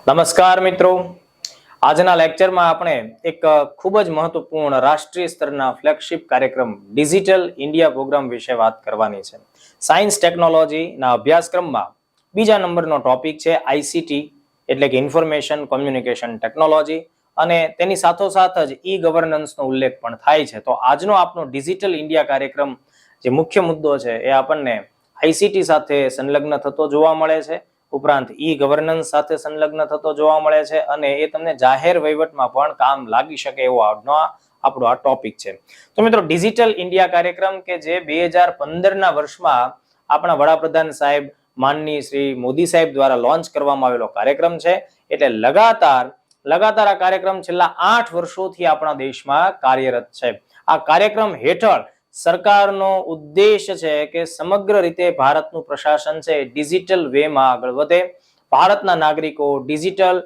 નમસ્કાર મિત્રો, આજના લેક્ચરમાં આપણે એક ખૂબ જ મહત્વપૂર્ણ રાષ્ટ્રીય સ્તરના ફ્લેગશિપ કાર્યક્રમ ડિજિટલ ઇન્ડિયા પ્રોગ્રામ વિશે વાત કરવાની છે. સાયન્સ ટેકનોલોજીના અભ્યાસક્રમમાં બીજા નંબરનો ટોપિક છે આઈસીટી એટલે કે ઇન્ફોર્મેશન કોમ્યુનિકેશન ટેકનોલોજી, અને તેની સાથોસાથ જ ઈ ગવર્નન્સનો ઉલ્લેખ પણ થાય છે. તો આજનો આપણો ડિજિટલ ઇન્ડિયા કાર્યક્રમ જે મુખ્ય મુદ્દો છે એ આપણને આઈસીટી સાથે સંલગ્ન થતો જોવા મળે છે, ઉપરાંત ઈ ગવર્નન્સ સાથે સંલગ્ન થતો જોવા મળે છે, અને એ તમને જાહેર વહીવટમાં પણ કામ લાગી શકે એવો આપણો આ ટોપિક છે. તો મિત્રો, ડિજિટલ ઇન્ડિયા કાર્યક્રમ કે જે 2015ના વર્ષમાં આપણા વડાપ્રધાન સાહેબ માનનીય શ્રી મોદી સાહેબ દ્વારા લોન્ચ કરવામાં આવેલો કાર્યક્રમ છે. એટલે લગાતાર આ કાર્યક્રમ છેલ્લા 8 વર્ષોથી આપણા દેશમાં કાર્યરત છે. આ કાર્યક્રમ હેઠળ સરકારનો ઉદ્દેશ છે કે સમગ્ર રીતે ભારતનું પ્રશાસન છે ડિજિટલ વેમાં આગળ વધે, ભારતના નાગરિકો ડિજિટલ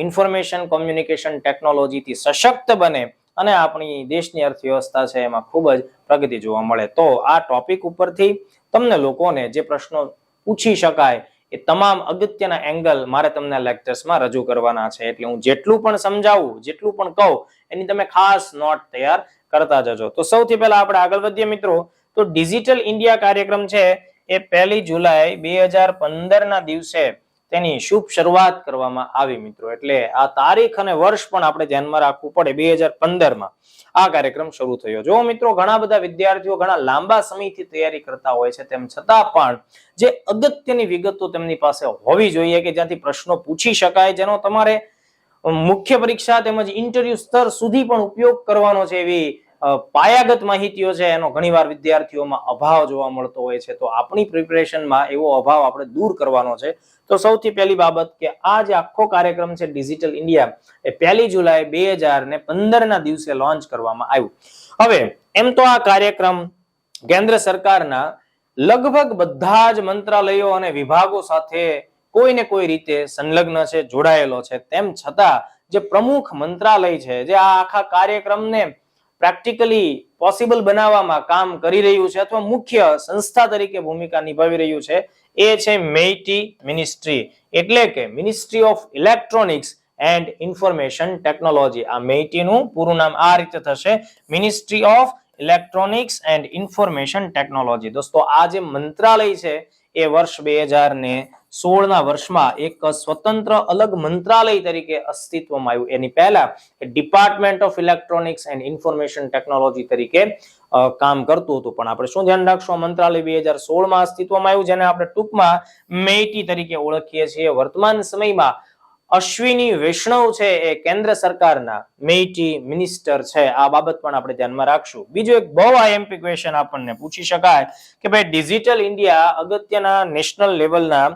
ઇન્ફોર્મેશન કોમ્યુનિકેશન ટેકનોલોજીથી સશક્ત બને અને આપણી દેશની અર્થવ્યવસ્થા છે એમાં ખૂબ જ પ્રગતિ જોવા મળે. તો આ ટોપિક ઉપરથી તમને લોકોને જે પ્રશ્નો પૂછી શકાય એ તમામ અગત્યના એંગલ મારે તમને લેક્ચર્સમાં રજૂ કરવાના છે. એટલે હું જેટલું પણ સમજાવું, જેટલું પણ કહું, એની તમે ખાસ નોટ તૈયાર કરતા જજો. તો સૌથી પહેલા આપણે આગળ વધીએ મિત્રો. તો ડિજિટલ ઇન્ડિયા કાર્યક્રમ છે એ 1 જુલાઈ 2015ના દિવસે તેની શુભ શરૂઆત કરવામાં આવી મિત્રો. એટલે આ તારીખ અને વર્ષ પણ આપણે ધ્યાનમાં રાખવું પડે. 2015માં આ કાર્યક્રમ શરૂ થયો. જો મિત્રો, ઘણા બધા વિદ્યાર્થીઓ ઘણા લાંબા સમયથી તૈયારી કરતા હોય છે, તેમ છતાં પણ જે અગત્યની વિગતો તેમની પાસે હોવી જોઈએ કે જ્યાંથી પ્રશ્નો પૂછી શકાય, જેનો તમારે મુખ્ય પરીક્ષા તેમજ ઇન્ટરવ્યુ સ્તર સુધી પણ ઉપયોગ કરવાનો છે, એવી પાયાગત માહિતીઓ છે એનો ઘણીવાર વિદ્યાર્થીઓમાં અભાવ જોવા મળતો હોય છે. તો આપણી પ્રિપેરેશનમાં એવો અભાવ આપણે દૂર કરવાનો છે. તો સૌથી પહેલી બાબત કે આ જે આખો કાર્યક્રમ છે ડિજિટલ ઇન્ડિયા એ 1 જુલાઈ 2015ના દિવસે લોન્ચ કરવામાં આવ્યું. હવે એમ તો આ કાર્યક્રમ કેન્દ્ર સરકારના લગભગ બધા જ મંત્રાલયો અને વિભાગો સાથે કોઈને કોઈ રીતે સંલગ્ન છે, જોડાયેલો છે. તેમ છતાં જે પ્રમુખ મંત્રાલય છે જે આ આખા કાર્યક્રમને પ્રેક્ટિકલી પોસિબલ બનાવવામાં કામ કરી રહ્યું છે અથવા મુખ્ય સંસ્થા તરીકે ભૂમિકા નિભાવી રહ્યું છે, એ છે મેઇટી મિનિસ્ટ્રી, એટલે કે ministry of electronics and information technology. આ મેઇટીનું પૂરું નામ આ રીતે થશે, ministry of electronics and information technology. દોસ્તો, આ જે મંત્રાલય છે એ વર્ષ 2016ના વર્ષમાં એક સ્વતંત્ર અલગ મંત્રાલય તરીકે અસ્તિત્વમાં આવ્યું. એની પહેલા department of electronics and information technology તરીકે કામ કરતું હતું. પણ આપણે શું ધ્યાન રાખશું, મંત્રાલય 2016માં અસ્તિત્વમાં આવ્યું, જેને આપણે ટૂંકમાં મેઇટી તરીકે ઓળખીએ છીએ. વર્તમાન સમયમાં અશ્વિની વૈષ્ણવ છે એ કેન્દ્ર સરકારના મેઇટી મિનિસ્ટર છે. આ બાબત પણ આપણે ધ્યાનમાં રાખશું. બીજું એક બહુ આઈએમપી ક્વેશ્ચન આપણને પૂછી શકાય કે ભાઈ, ડિજિટલ ઇન્ડિયા અગત્યના નેશનલ લેવલના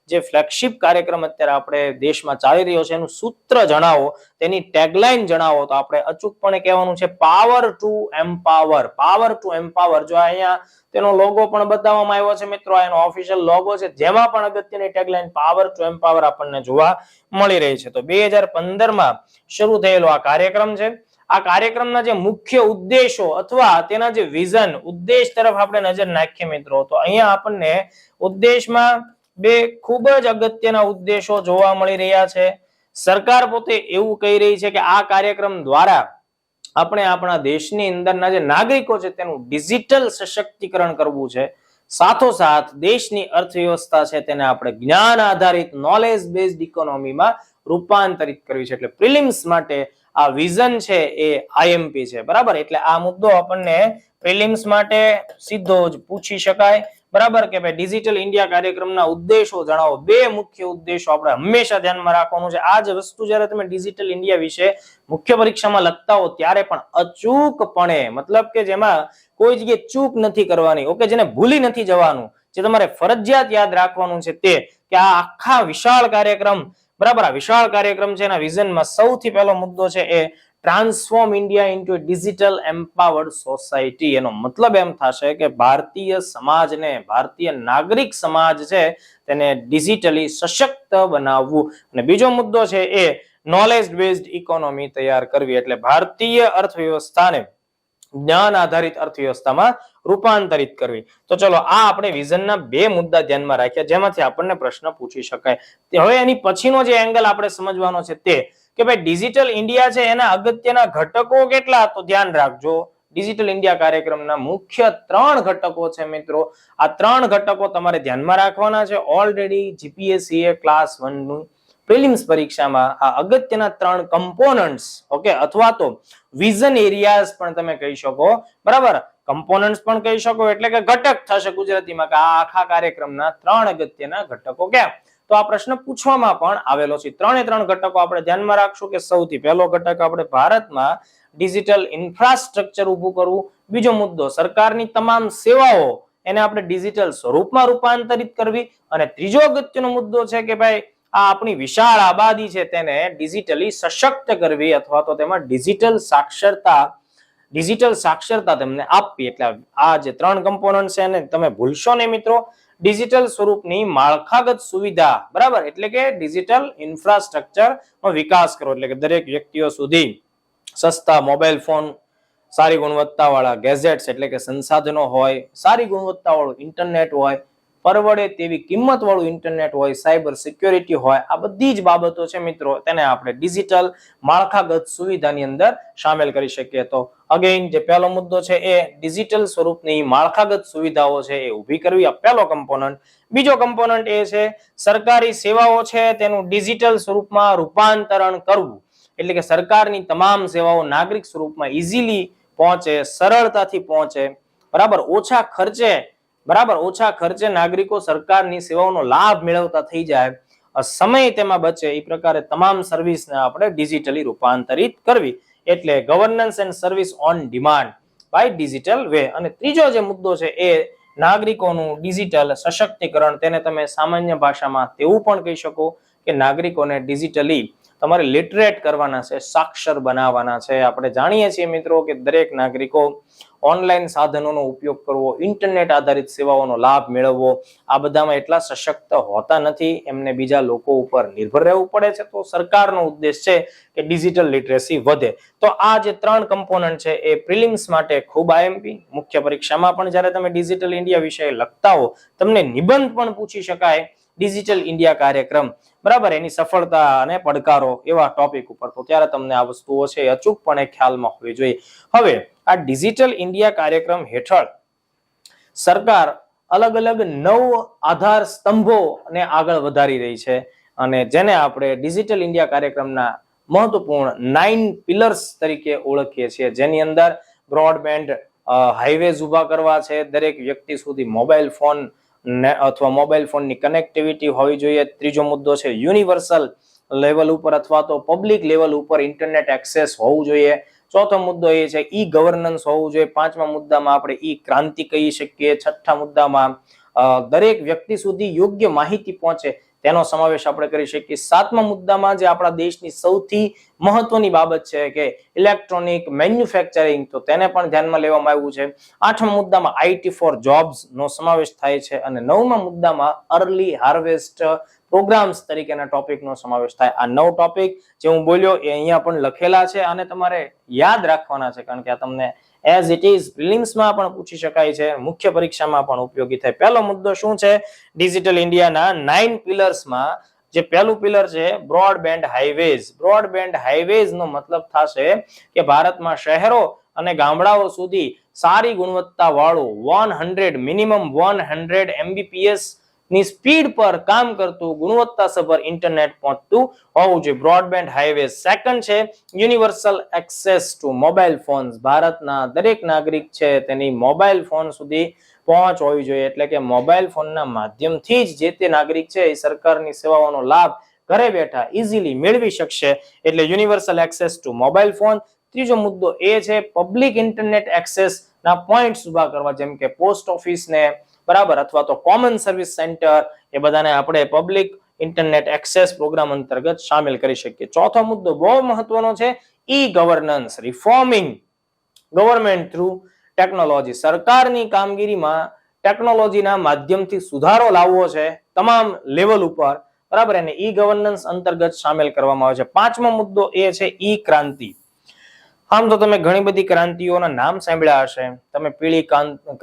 જે ફ્લેગશિપ કાર્યક્રમ અત્યારે આપણે દેશમાં ચાલી રહ્યો છે એનું સૂત્ર જણાવો, તેની ટેગલાઇન જણાવો. તો આપણે અચૂકપણે કહેવાનું છે power to empower. Power to empower. જો અહીંયા તેનો લોગો પણ બતાવવામાં આવ્યો છે મિત્રો, એનો ઓફિશિયલ લોગો છે, જેમાં પણ અગત્યની ટેગલાઇન પાવર ટુ એમ્પાવર આપણને જોવા મળી રહી છે. તો 2015માં શરૂ થયેલો આ કાર્યક્રમ છે. આ કાર્યક્રમના જે મુખ્ય ઉદ્દેશો અથવા તેના જે વિઝન, ઉદ્દેશ તરફ આપણે નજર નાખીએ મિત્રો, તો અહીંયા આપણને ઉદ્દેશમાં બે ખૂબ જ અગત્યના ઉદ્દેશો જોવા મળી રહ્યા છે. સરકાર પોતે એવું કહી રહી છે કે આ કાર્યક્રમ દ્વારા આપણે આપણા દેશની અંદરના જે નાગરિકો છે તેનું ડિજિટલ સશક્તિકરણ કરવું છે. સાથોસાથ દેશની અર્થવ્યવસ્થા છે તેને આપણે જ્ઞાન આધારિત નોલેજ બેઝડ ઇકોનોમીમાં રૂપાંતરિત કરવી છે. એટલે પ્રિલિમ્સ માટે આ વિઝન છે એ આઈએમપી છે, બરાબર. એટલે આ મુદ્દો આપણને પ્રિલિમ્સ માટે સીધો જ પૂછી શકાય, બરાબર, કે ભાઈ ડિજિટલ ઇન્ડિયા કાર્યક્રમના ઉદ્દેશો જણાવો. બે મુખ્ય ઉદ્દેશો આપણે હંમેશા ધ્યાનમાં રાખવાનું છે. આ જ વસ્તુ જ્યારે તમે ડિજિટલ ઇન્ડિયા વિશે મુખ્ય પરીક્ષામાં લખતા હો ત્યારે પણ અચૂકપણે, મતલબ કે જેમાં કોઈ જગ્યાએ ચૂક નથી કરવાની, ઓકે, જેને ભૂલી નથી જવાનું, જે તમારે ફરજિયાત યાદ રાખવાનું છે તે કે આ આખા વિશાળ કાર્યક્રમ, બરાબર, આ વિશાળ કાર્યક્રમ છે એના વિઝનમાં સૌથી પહેલો મુદ્દો છે એ transform India into digital empowered society. એનો મતલબ એમ થશે કે ભારતીય સમાજને, ભારતીય નાગરિક સમાજ છે તેને ડિજિટલી સશક્ત બનાવવું. અને બીજો મુદ્દો છે એ નોલેજ બેઝડ ઇકોનોમી તૈયાર કરવી, એટલે ભારતીય અર્થવ્યવસ્થાને જ્ઞાન આધારિત અર્થવ્યવસ્થામાં રૂપાંતરિત કરવી. તો ચલો આ આપણે વિઝનના બે મુદ્દા ધ્યાનમાં રાખ્યા જેમાંથી આપણને પ્રશ્ન પૂછી શકાય. હવે એની પછીનો જે એંગલ આપણે સમજવાનો છે તે કે ભાઈ ડિજિટલ ઇન્ડિયા છે એના અગત્યના ઘટકો કેટલા, તો ધ્યાન રાખજો ડિજિટલ ઇન્ડિયા કાર્યક્રમના મુખ્ય 3 ઘટકો છે મિત્રો. આ 3 ઘટકો તમારે ધ્યાનમાં રાખવાના છે. ઓલરેડી જીપીએસસી ક્લાસ 1 નું પ્રિલિમ્સ પરીક્ષામાં આ અગત્યના 3 કમ્પોનન્ટ્સ ઓકે અથવા તો વિઝન એરિયાઝ પણ તમે કહી શકો, બરાબર. કમ્પોનન્ટ્સ પણ કહી શકો એટલે કે ઘટક થશે ગુજરાતીમાં કે આ આખા કાર્યક્રમના 3 અગત્યના ઘટકો ક્યાં, તો આ પ્રશ્ન પૂછવામાં પણ આવેલો છે. 3 ઘટકો આપણે ધ્યાનમાં રાખશું કે સૌથી પહેલો ઘટક આપણે ભારતમાં ડિજિટલ ઇન્ફ્રાસ્ટ્રક્ચર ઊભું કરવું. બીજો મુદ્દો સરકારની તમામ સેવાઓ એને આપણે ડિજિટલ સ્વરૂપમાં રૂપાંતરિત કરવી. અને ત્રીજો અગત્યનો મુદ્દો છે કે ભાઈ આ આપણી વિશાળ આબાદી છે તેને ડિજિટલી સશક્ત કરવી અથવા તો તેમાં ડિજિટલ સાક્ષરતા તેમને આપવી. એટલે આ જે 3 કમ્પોનન્ટ છે એને તમે ભૂલશો નહીં મિત્રો. ડિજિટલ સ્વરૂપની માળખાગત સુવિધા, બરાબર, એટલે કે ડિજિટલ ઇન્ફ્રાસ્ટ્રક્ચર નો વિકાસ કરવો એટલે કે દરેક વ્યક્તિઓ સુધી સસ્તા મોબાઈલ ફોન, સારી ગુણવત્તા વાળા ગેજેટ્સ એટલે કે સંસાધનો હોય, સારી ગુણવત્તા વાળું ઇન્ટરનેટ હોય, પરવડે તેવી કિંમત વાળું ઇન્ટરનેટ હોય, સાયબર સિક્યોરિટી હોય, આ બધી જ બાબતો છે મિત્રો તેને આપણે ડિજિટલ માળખાગત સુવિધાની અંદર સામેલ કરી શકીએ. તો અગેઇન જે પહેલો મુદ્દો છે એ ડિજિટલ સ્વરૂપની માળખાગત સુવિધાઓ છે એ ઊભી કરવી, આ પહેલો કમ્પોનન્ટ. બીજો કમ્પોનન્ટ એ છે સરકારી સેવાઓ છે તેનું ડિજિટલ સ્વરૂપમાં રૂપાંતરણ કરવું. એટલે કે સરકારની તમામ સેવાઓ નાગરિક સ્વરૂપમાં ઇઝીલી પહોંચે, સરળતાથી પહોંચે, બરાબર, ઓછા ખર્ચે નાગરિકો સરકારની સેવાઓનો લાભ મેળવતા થઈ જાય, સમય તેમાં બચે, એ પ્રકારે તમામ સર્વિસને આપણે ડિજિટલી રૂપાંતરિત કરવી. એટલે governance and service on demand by digital way. અને ત્રીજો જે મુદ્દો છે એ નાગરિકોનું ડિજિટલ સશક્તિકરણ. તેને તમે સામાન્ય ભાષામાં તેવું પણ કહી શકો કે નાગરિકોને ડિજિટલી તમારે લિટરેટ કરવાના છે, સાક્ષર બનાવવાના છે. આપણે જાણીએ છીએ મિત્રો કે દરેક નાગરિકો ઓનલાઈન સાધનોનો ઉપયોગ કરવો, ઇન્ટરનેટ આધારિત સેવાઓનો લાભ મેળવવો, આ બધામાં એટલા સશક્ત હોતા નથી, એમને બીજા લોકો ઉપર નિર્ભર રહેવું પડે છે. તો સરકારનો ઉદ્દેશ છે કે ડિજિટલ લિટરેસી વધે. તો આ જે 3 કમ્પોનન્ટ છે એ પ્રિલિમ્સ માટે ખૂબ આઈએમપી, મુખ્ય પરીક્ષામાં પણ જ્યારે તમે ડિજિટલ ઇન્ડિયા વિશે લખતા હો તમને નિબંધ પણ પૂછી શકાય ડિજિટલ ઇન્ડિયા કાર્યક્રમ, બરાબર, એની સફળતા અને પડકારો એવા ટોપિક ઉપર. તો ત્યારે તમને આ વસ્તુઓ છે એ અચૂકપણે ખ્યાલમાં હોવી જોઈએ. હવે આ ડિજિટલ ઇન્ડિયા કાર્યક્રમ હેઠળ સરકાર અલગ અલગ 9 આધાર સ્તંભોને આગળ વધારી રહી છે અને જેને આપણે ડિજિટલ ઇન્ડિયા કાર્યક્રમના મહત્વપૂર્ણ 9 પિલર્સ તરીકે ઓળખીએ છીએ. જેની અંદર બ્રોડબેન્ડ હાઈવેઝ ઉભા કરવા છે, દરેક વ્યક્તિ સુધી મોબાઈલ ફોન અથવા મોબાઈલ ફોનની કનેક્ટિવિટી હોવી જોઈએ. ત્રીજો મુદ્દો છે યુનિવર્સલ લેવલ ઉપર અથવા તો પબ્લિક લેવલ ઉપર ઇન્ટરનેટ એક્સેસ હોવું જોઈએ. ચોથો મુદ્દો એ છે ઈ ગવર્નન્સ હોવું જોઈએ. પાંચમા મુદ્દામાં આપણે ઈ ક્રાંતિ કહી શકીએ. છઠ્ઠા મુદ્દામાં દરેક વ્યક્તિ સુધી યોગ્ય માહિતી પહોંચે તેનો સમાવેશ આપણે કરી શકીએ. સાતમા મુદ્દામાં જે આપણા દેશની સૌથી મહત્વની બાબત છે કે ઇલેક્ટ્રોનિક મેન્યુફેક્ચરિંગ, તો તેને પણ ધ્યાનમાં લેવામાં આવ્યું છે. આઠમા મુદ્દામાં આઈટી ફોર જોબ્સ નો સમાવેશ થાય છે અને નવમા મુદ્દામાં અર્લી હાર્વેસ્ટ પ્રોગ્રામ્સ તરીકેના ટોપિકનો સમાવેશ થાય. આ 9 ટોપિક જે હું બોલ્યો એ અહીંયા પણ લખેલા છે અને તમારે યાદ રાખવાના છે કારણ કે આ તમને એઝ ઇટ ઇઝ પ્રિલિમ્સમાં પણ પૂછી શકાય છે, મુખ્ય પરીક્ષામાં પણ ઉપયોગી થાય. પહેલો મુદ્દો શું છે? ડિજિટલ ઇન્ડિયાના 9 પિલર્સમાં જે પહેલું પિલર છે બ્રોડબેન્ડ હાઈવેઝ. બ્રોડબેન્ડ હાઈવેઝ નો મતલબ થશે કે ભારતમાં શહેરો અને ગામડાઓ સુધી સારી ગુણવત્તા વાળું મિનિમમ 100 MBPS ની સ્પીડ પર કામ કરતું ગુણવત્તાસભર ઇન્ટરનેટ પહોંચતું હોવું જોઈએ. Broadband highways. સેકન્ડ છે universal access two mobile phones. ભારતના દરેક નાગરિક છે તેની મોબાઈલ ફોન સુધી પહોંચ હોવી જોઈએ, એટલે કે મોબાઈલ ફોનના માધ્યમથી જ જે તે નાગરિક છે એ સરકારની સેવાઓનો લાભ ઘરે બેઠા ઇઝીલી મેળવી શકશે, એટલે universal access two mobile phone. ત્રીજો મુદ્દો એ છે પબ્લિક ઇન્ટરનેટ એક્સેસ ના પોઈન્ટ્સ ઉભા કરવા, જેમ કે પોસ્ટ ઓફિસ ને, બરાબર, અથવા તો કોમન સર્વિસ સેન્ટર, એ બધાને આપણે પબ્લિક ઇન્ટરનેટ એક્સેસ પ્રોગ્રામ અંતર્ગત સામેલ કરી શકીએ. ચોથો મુદ્દો બહુ મહત્વનો છે E governance. Reforming government through technology. સરકારની કામગીરીમાં ટેકનોલોજીના માધ્યમથી સુધારો લાવવો છે તમામ લેવલ ઉપર, બરાબર, અને ઈ ગવર્નન્સ અંતર્ગત સામેલ કરવામાં આવે છે. પાંચમો મુદ્દો એ છે ઈ ક્રાંતિ. આમ તો તમે ઘણી બધી ક્રાંતિઓના નામ સાંભળ્યા હશે. તમે પીળી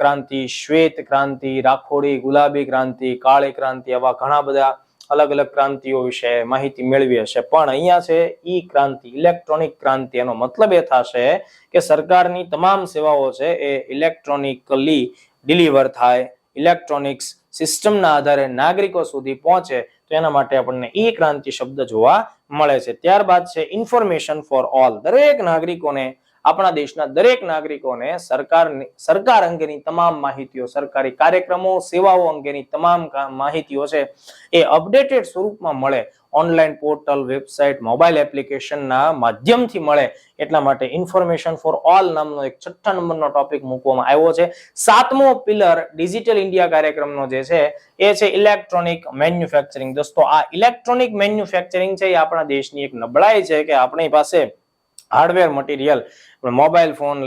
ક્રાંતિ, શ્વેત ક્રાંતિ, રાખોડી, ગુલાબી ક્રાંતિ, કાળી ક્રાંતિ, આવા ઘણા બધા અલગ અલગ ક્રાંતિઓ વિશે માહિતી મેળવી હશે. પણ અહીંયા છે ઈ ક્રાંતિ, ઇલેક્ટ્રોનિક ક્રાંતિ. એનો મતલબ એ થશે કે સરકારની તમામ સેવાઓ છે એ ઇલેક્ટ્રોનિકલી ડિલિવર થાય, ઇલેક્ટ્રોનિક્સ સિસ્ટમના આધારે નાગરિકો સુધી પહોંચે. તો એના માટે આપણને ઈ ક્રાંતિ શબ્દ જોવા મળે છે. ત્યારબાદ છે ઇન્ફોર્મેશન ફોર ઓલ. દરેક નાગરિકોને, આપણા દેશના દરેક નાગરિકોને સરકાર અંગેની તમામ માહિતીઓ, સરકારી કાર્યક્રમો, સેવાઓ અંગેની તમામ માહિતીઓ છે એ અપડેટેડ સ્વરૂપમાં મળે. ઓનલાઈન પોર્ટલ, વેબસાઇટ, મોબાઈલ એપ્લિકેશનના માધ્યમથી મળે. એટલા માટે ઇન્ફોર્મેશન ફોર ઓલ નામનો એક 6 નંબરનો ટોપિક મૂકવામાં આવ્યો છે. 7મો પિલર ડિજિટલ ઇન્ડિયા કાર્યક્રમનો જે છે એ છે ઇલેક્ટ્રોનિક મેન્યુફેક્ચરિંગ. દોસ્તો, આ ઇલેક્ટ્રોનિક મેન્યુફેક્ચરિંગ છે એ આપણા દેશની એક નબળાઈ છે કે આપણી પાસે hardware material, mobile phone,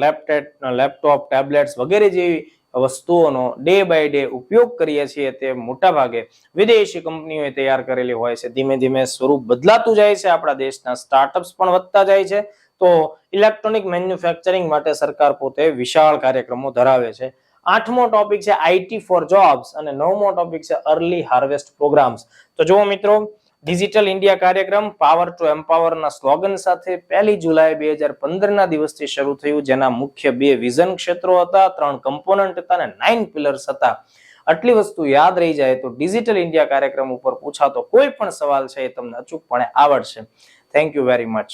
laptop, tablets વગેરે જેવી વસ્તુઓનો ડે બાય ડે ઉપયોગ કરીએ છીએ તે મોટા ભાગે વિદેશી કંપનીઓએ તૈયાર કરેલી હોય છે. ધીમે ધીમે સ્વરૂપ બદલાતું જાય છે. આપણા દેશના સ્ટાર્ટઅપ્સ પણ વધતા જાય છે. તો ઇલેક્ટ્રોનિક મેન્યુફેક્ચરિંગ માટે સરકાર પોતે વિશાળ કાર્યક્રમો ધરાવે છે. 8મો ટોપિક છે આઈટી ફોર જોબ્સ અને 9મો ટોપિક છે અર્લી હાર્વેસ્ટ પ્રોગ્રામ્સ. તો જુઓ મિત્રો, ડિજિટલ ઇન્ડિયા કાર્યક્રમ પાવર ટુ એમ્પાવરના સ્લોગન સાથે 1 જુલાઈ 2015ના દિવસથી શરૂ થયું, જેના મુખ્ય 2 વિઝન ક્ષેત્રો હતા, 3 કમ્પોનન્ટ હતા અને 9 પિલર્સ હતા. આટલી વસ્તુ યાદ રહી જાય તો ડિજિટલ ઇન્ડિયા કાર્યક્રમ ઉપર પૂછાતો કોઈ પણ સવાલ છે એ તમને અચૂકપણે આવડશે. Thank you very much.